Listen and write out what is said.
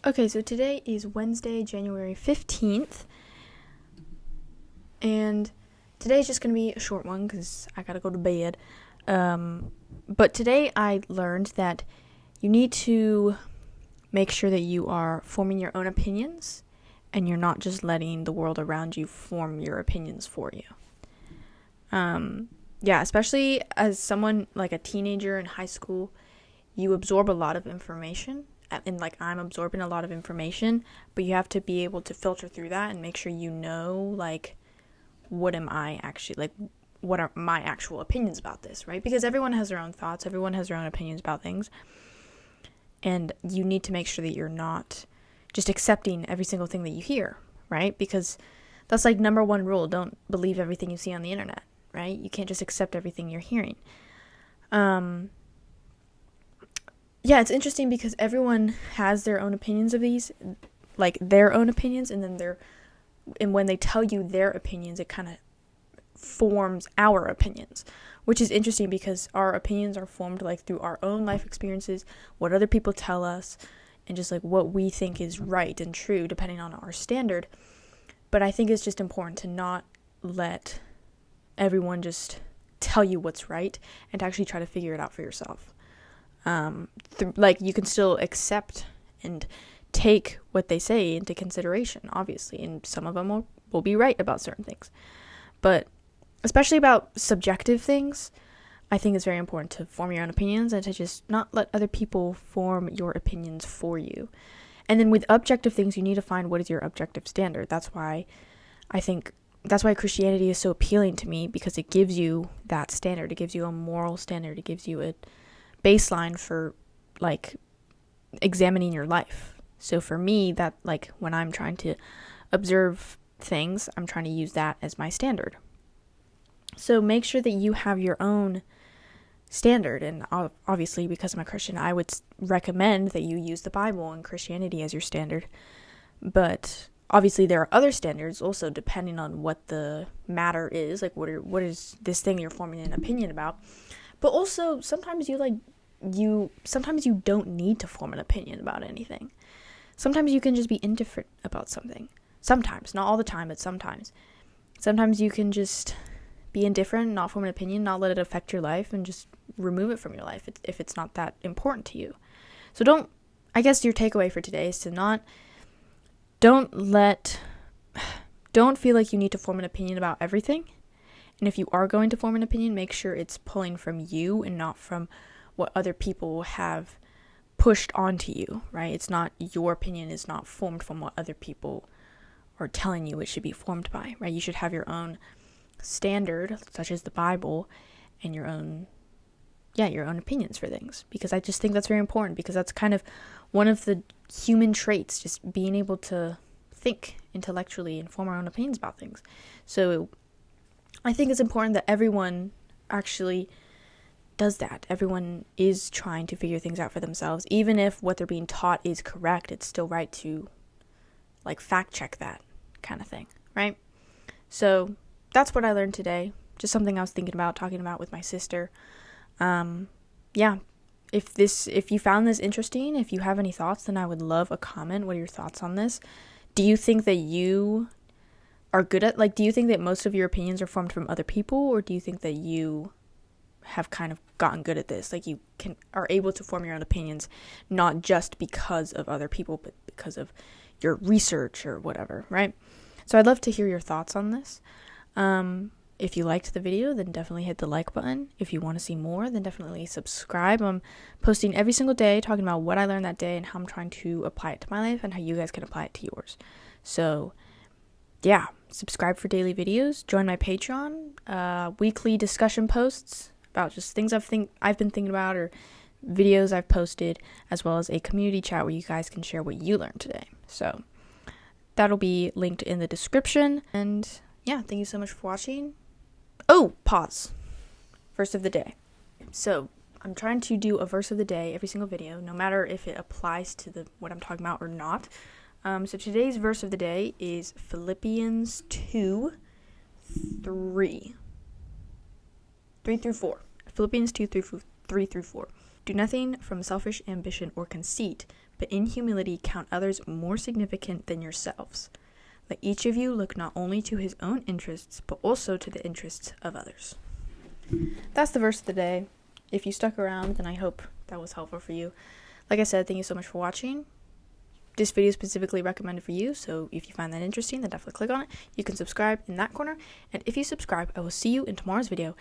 Okay, so today is Wednesday, January 15th, and today's just going to be a short one because I got to go to bed. But today I learned that you need to make sure that you are forming your own opinions and you're not just letting the world around you form your opinions for you. Especially as someone like a teenager in high school, you absorb a lot of information. And like I'm absorbing a lot of information, but you have to be able to filter through that and make sure you know like what am I actually like, what are my actual opinions about this, right? Because everyone has their own thoughts, everyone has their own opinions about things, and you need to make sure that you're not just accepting every single thing that you hear, right? Because that's like number one rule: don't believe everything you see on the internet, right? You can't just accept everything you're hearing. It's interesting because everyone has their own opinions of these, like their own opinions, and when they tell you their opinions, it kind of forms our opinions, which is interesting because our opinions are formed like through our own life experiences, what other people tell us, and just like what we think is right and true depending on our standard. But I think it's just important to not let everyone just tell you what's right and to actually try to figure it out for yourself. You can still accept and take what they say into consideration, obviously, and some of them will be right about certain things. But especially about subjective things, I think it's very important to form your own opinions and to just not let other people form your opinions for you. And then with objective things, you need to find what is your objective standard. That's why Christianity is so appealing to me, because it gives you that standard. It gives you a moral standard. It gives you a baseline for like examining your life. So for me, that like when I'm trying to observe things, I'm trying to use that as my standard. So make sure that you have your own standard, and obviously because I'm a Christian, I would recommend that you use the Bible and Christianity as your standard. But obviously there are other standards also depending on what the matter is, like what is this thing you're forming an opinion about. But also sometimes sometimes you don't need to form an opinion about anything. Sometimes you can just be indifferent about something. Sometimes, not all the time, but sometimes. Sometimes you can just be indifferent, not form an opinion, not let it affect your life, and just remove it from your life if it's not that important to you. So I guess your takeaway for today is to don't feel like you need to form an opinion about everything. And if you are going to form an opinion, make sure it's pulling from you and not from what other people have pushed onto you, right? It's not, your opinion is not formed from what other people are telling you it should be formed by, right? You should have your own standard, such as the Bible, and your own opinions for things. Because I just think that's very important, because that's kind of one of the human traits, just being able to think intellectually and form our own opinions about things. So I think it's important that everyone actually does that. Everyone is trying to figure things out for themselves. Even if what they're being taught is correct, it's still right to like fact check that kind of thing, right? So that's what I learned today. Just something I was thinking about, talking about with my sister. If you found this interesting, if you have any thoughts, then I would love a comment. What are your thoughts on this? Do you think that you are good at, do you think that most of your opinions are formed from other people, or do you think that you have kind of gotten good at this? Like you are able to form your own opinions, not just because of other people, but because of your research or whatever, right? So I'd love to hear your thoughts on this. If you liked the video, then definitely hit the like button. If you want to see more, then definitely subscribe. I'm posting every single day talking about what I learned that day and how I'm trying to apply it to my life and how you guys can apply it to yours. So yeah, subscribe for daily videos. Join my Patreon. Weekly discussion posts about just things I've been thinking about, or videos I've posted, as well as a community chat where you guys can share what you learned today. So that'll be linked in the description. And yeah, thank you so much for watching. Oh, pause. Verse of the day. So I'm trying to do a verse of the day every single video, no matter if it applies to what I'm talking about or not. So today's verse of the day is Philippians 2:3 through 4. Philippians 2:3 through 4. Do nothing from selfish ambition or conceit, but in humility count others more significant than yourselves. Let each of you look not only to his own interests, but also to the interests of others. That's the verse of the day. If you stuck around, then I hope that was helpful for you. Like I said, thank you so much for watching. This video is specifically recommended for you, so if you find that interesting, then definitely click on it. You can subscribe in that corner, and if you subscribe, I will see you in tomorrow's video.